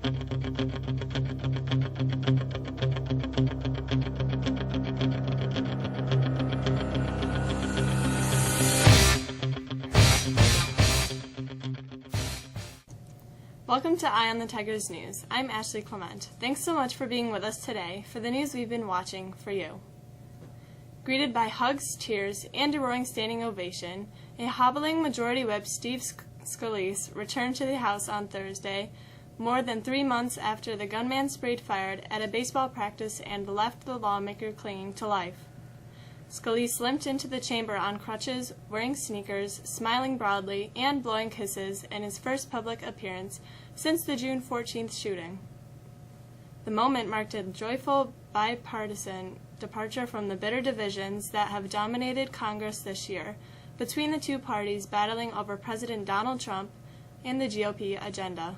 Welcome to Eye on the Tigers News. I'm Ashley Clement. Thanks so much for being with us today for the news we've been watching for you. Greeted by hugs, tears, and a roaring standing ovation, a hobbling Majority Whip Steve Scalise returned to the House on Thursday, more than 3 months after the gunman sprayed fire at a baseball practice and left the lawmaker clinging to life. Scalise limped into the chamber on crutches, wearing sneakers, smiling broadly, and blowing kisses in his first public appearance since the June 14th shooting. The moment marked a joyful, bipartisan departure from the bitter divisions that have dominated Congress this year between the two parties battling over President Donald Trump and the GOP agenda.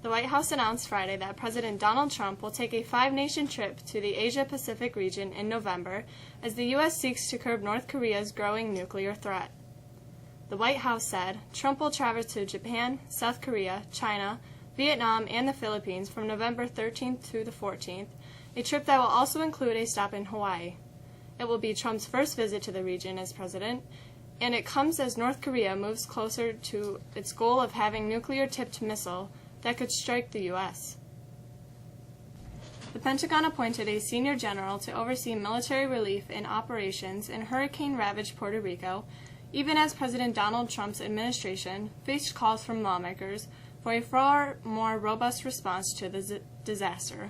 The White House announced Friday that President Donald Trump will take a 5-nation trip to the Asia-Pacific region in November as the U.S. seeks to curb North Korea's growing nuclear threat. The White House said Trump will travel to Japan, South Korea, China, Vietnam, and the Philippines from November 13th through the 14th, a trip that will also include a stop in Hawaii. It will be Trump's first visit to the region as president, and it comes as North Korea moves closer to its goal of having nuclear-tipped missile that could strike the U.S. The Pentagon appointed a senior general to oversee military relief and operations in hurricane-ravaged Puerto Rico, even as President Donald Trump's administration faced calls from lawmakers for a far more robust response to the disaster.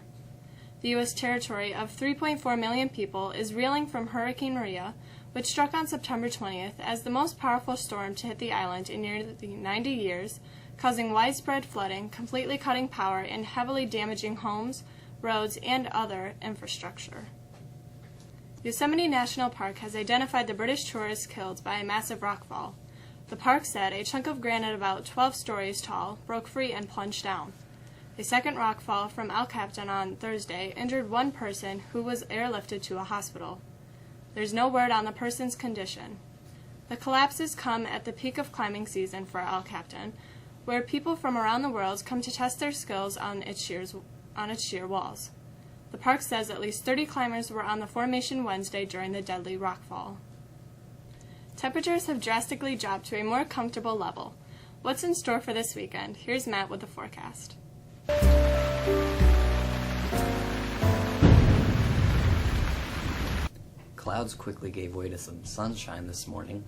The U.S. territory of 3.4 million people is reeling from Hurricane Maria, which struck on September 20th as the most powerful storm to hit the island in nearly 90 years, causing widespread flooding, completely cutting power, and heavily damaging homes, roads, and other infrastructure. Yosemite National Park has identified the British tourist killed by a massive rockfall. The park said a chunk of granite about 12 stories tall broke free and plunged down. A second rockfall from El Capitan on Thursday injured one person who was airlifted to a hospital. There's no word on the person's condition. The collapses come at the peak of climbing season for El Capitan, where people from around the world come to test their skills on its sheer walls. The park says at least 30 climbers were on the formation Wednesday during the deadly rockfall. Temperatures have drastically dropped to a more comfortable level. What's in store for this weekend? Here's Matt with the forecast. Clouds quickly gave way to some sunshine this morning,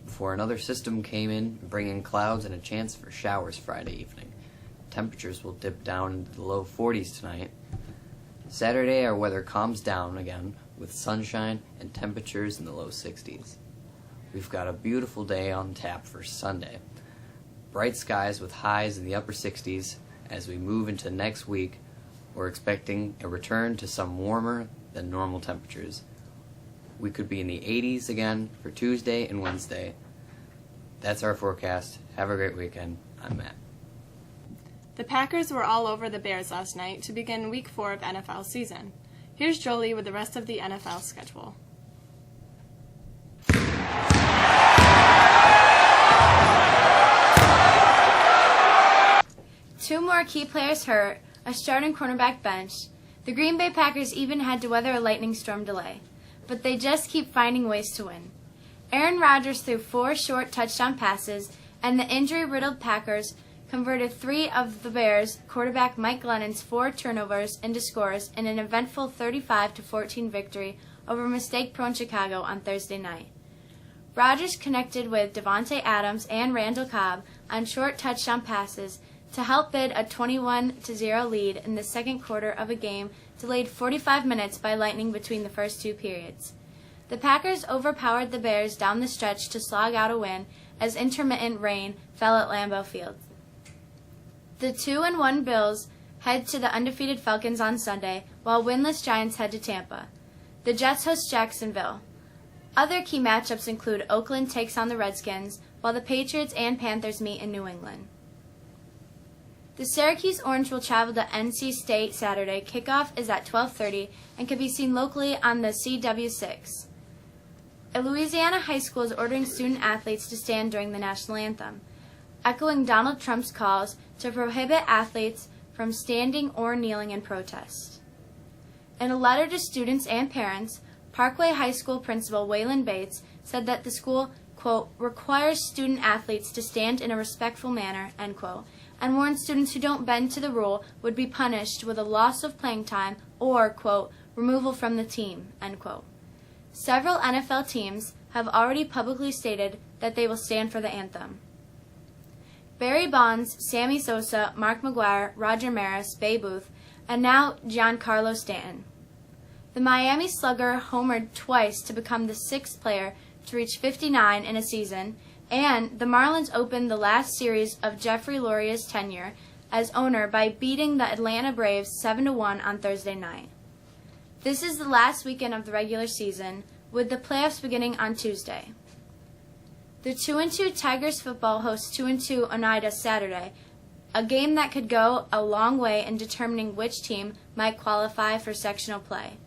before another system came in, bringing clouds and a chance for showers Friday evening. Temperatures will dip down into the low 40s tonight. Saturday, our weather calms down again, with sunshine and temperatures in the low 60s. We've got a beautiful day on tap for Sunday. Bright skies with highs in the upper 60s. As we move into next week, we're expecting a return to some warmer than normal temperatures. We could be in the 80s again for Tuesday and Wednesday. That's our forecast. Have a great weekend. I'm Matt. The Packers were all over the Bears last night to begin Week 4 of NFL season. Here's Jolie with the rest of the NFL schedule. Two more key players hurt, a starting cornerback benched. The Green Bay Packers even had to weather a lightning storm delay. But they just keep finding ways to win. Aaron Rodgers threw 4 short touchdown passes, and the injury-riddled Packers converted 3 of the Bears' quarterback Mike Glennon's 4 turnovers into scores in an eventful 35-14 victory over mistake-prone Chicago on Thursday night. Rodgers connected with Devontae Adams and Randall Cobb on short touchdown passes to help bid a 21-0 lead in the second quarter of a game delayed 45 minutes by lightning between the first 2 periods. The Packers overpowered the Bears down the stretch to slog out a win as intermittent rain fell at Lambeau Field. The 2-1 Bills head to the undefeated Falcons on Sunday, while winless Giants head to Tampa. The Jets host Jacksonville. Other key matchups include Oakland takes on the Redskins, while the Patriots and Panthers meet in New England. The Syracuse Orange will travel to NC State Saturday. Kickoff is at 12:30 and can be seen locally on the CW6. A Louisiana high school is ordering student athletes to stand during the national anthem. echoing Donald Trump's calls to prohibit athletes from standing or kneeling in protest. In a letter to students and parents, Parkway High School Principal Waylon Bates said that the school, quote, requires student athletes to stand in a respectful manner, end quote, and warned students who don't bend to the rule would be punished with a loss of playing time or, quote, removal from the team, end quote. Several NFL teams have already publicly stated that they will stand for the anthem. Barry Bonds, Sammy Sosa, Mark McGwire, Roger Maris, Babe Ruth, and now Giancarlo Stanton. The Miami Slugger homered twice to become the sixth player to reach 59 in a season, and the Marlins opened the last series of Jeffrey Loria's tenure as owner by beating the Atlanta Braves 7-1 on Thursday night. This is the last weekend of the regular season, with the playoffs beginning on Tuesday. The 2-2 Tigers football hosts 2-2 Oneida Saturday, a game that could go a long way in determining which team might qualify for sectional play.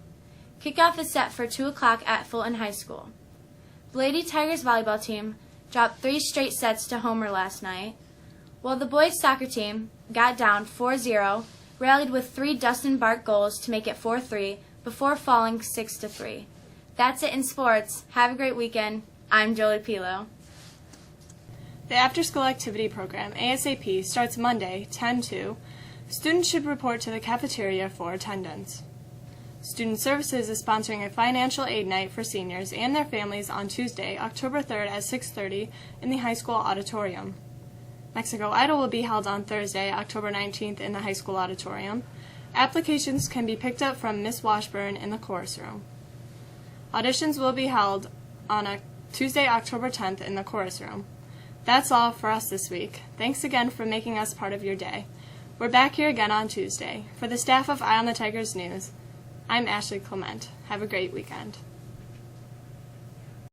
Kickoff is set for 2 o'clock at Fulton High School. The Lady Tigers volleyball team dropped 3 straight sets to Homer last night, while the boys soccer team got down 4-0, rallied with 3 Dustin Bart goals to make it 4-3 before falling 6-3. That's it in sports. Have a great weekend. I'm Jolie Pilo. The after-school activity program, ASAP, starts Monday, 10-2. Students should report to the cafeteria for attendance. Student Services is sponsoring a financial aid night for seniors and their families on Tuesday, October 3rd at 6:30 in the high school auditorium. Mexico Idol will be held on Thursday, October 19th in the high school auditorium. Applications can be picked up from Miss Washburn in the chorus room. Auditions will be held on Tuesday, October 10th in the chorus room. That's all for us this week. Thanks again for making us part of your day. We're back here again on Tuesday. For the staff of Eye on the Tigers News, I'm Ashley Clement. Have a great weekend.